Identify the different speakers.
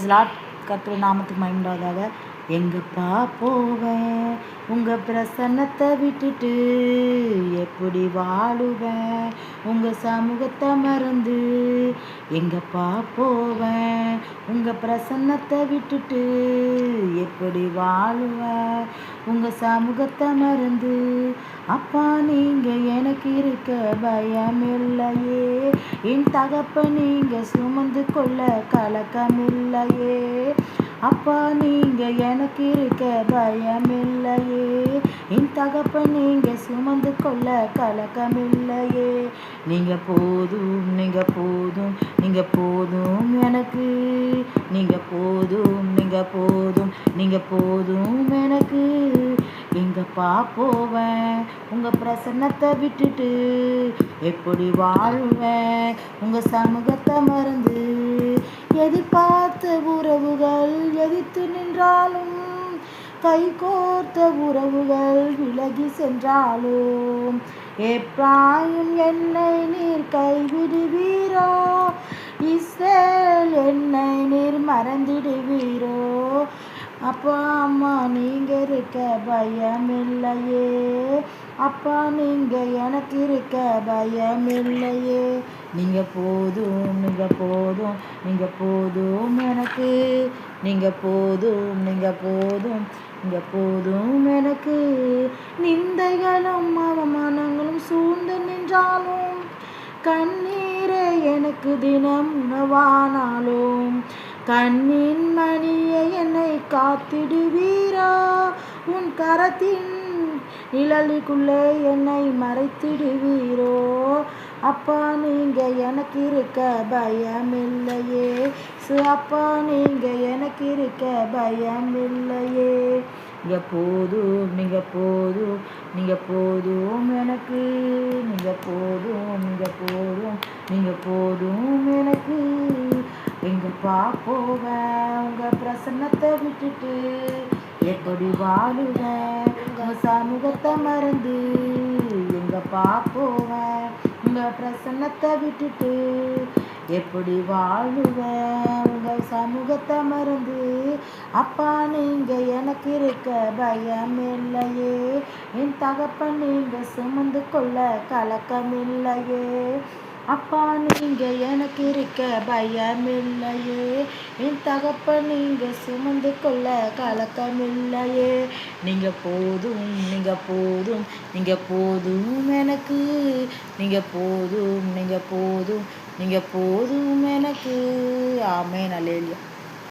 Speaker 1: பிரைஸ்லாட். கர்த்தருடைய நாமத்துக்கு மகிமையுண்டாவதாக. எங்கப்பா போவேன் உங்கள் பிரசன்னத்தை விட்டுட்டு, எப்படி வாழுவேன் உங்கள் சமூகத்தை மறந்து. எங்கப்பா போவேன் உங்கள் பிரசன்னத்தை விட்டுட்டு, எப்படி வாழுவேன் உங்கள் சமூகத்தை மறந்து. அப்பா நீங்கள் எனக்கு இருக்க பயம் இல்லையே, என் தகப்ப நீங்கள் சுமந்து கொள்ள கலக்கம் இல்லையே. அப்பா நீங்கள் எனக்கு இருக்க பயம் இல்லையே, என் தகப்ப நீங்கள் சுமந்து கொள்ள கலக்கம் இல்லையே. நீங்கள் போதும் நீங்கள் போதும் நீங்கள் போதும் எனக்கு, நீங்கள் போதும் நீங்கள் போதும் நீங்கள் போதும் எனக்கு. எங்கப்பா போவேன் உங்கள் பிரசன்னத்தை விட்டுட்டு, எப்படி வாழ்வேன் உங்கள் சமூகத்தை மறந்து. எதிர்பார்த்த உறவுகள் எதிர்த்து நின்றாலும், கை கோர்த்த உறவுகள் விலகி சென்றாலும், எப்ராயிம் என்னை நீர் கைவிடுவீரோ, இஸ்ரேல் என்னை நீர் மறந்திடுவீரோ. அப்பா அம்மா நீங்கள் இருக்க பயம் இல்லையே, அப்பா நீங்கள் எனக்கு இருக்க பயம் இல்லையே. நீங்கள் போதும் நீங்கள் போதும் நீங்கள் போதும் எனக்கு, நீங்கள் போதும் நீங்கள் போதும் நீங்கள் போதும் எனக்கு. நிந்தைகளும் அவமானங்களும் சூழ்ந்து நின்றாலும், கண்ணீரை எனக்கு தினம் உணவானாலும், கண்ணின் மணியை என்னை காத்திடுவீரா, உன் கரத்தின் நிழலுக்குள்ளே என்னை மறைத்திடுவீரோ. அப்பா நீங்கள் எனக்கு இருக்க பயம் இல்லையே, அப்பா நீங்கள் எனக்கு இருக்க பயம் இல்லையே. நீங்கள் போதும் நீங்கள் போதும் நீங்கள் போதும் எனக்கு, நீங்கள் போதும் நீங்கள் போதும் நீங்கள் போதும் எனக்கு. எங்கப்பா போவேன் உங்கள் பிரசன்னத்தை விட்டுட்டு, எப்படி வாழுவேன் உங்கள் சமூகத்தை மறந்து. எங்கப்பா போவேன் உங்கள் பிரசன்னத்தை விட்டுட்டு, எப்படி வாழுவேன் உங்கள் சமூகத்தை மறந்து. அப்பா நீங்கள் எனக்கு இருக்க பயம் இல்லையே, என் தகப்பன் நீங்கள் சுமந்து கொள்ள கலக்கம் இல்லையே. அப்பா நீங்கள் எனக்கு இருக்க பயம் இல்லையே, என் தகப்ப நீங்கள் சுமந்து கொள்ள கலக்கம் இல்லையே. நீங்கள் போதும் நீங்கள் போதும் நீங்கள் போதும் எனக்கு, நீங்கள் போதும் நீங்கள் போதும் நீங்கள் போதும் எனக்கு. ஆமென். அல்லேலூயா.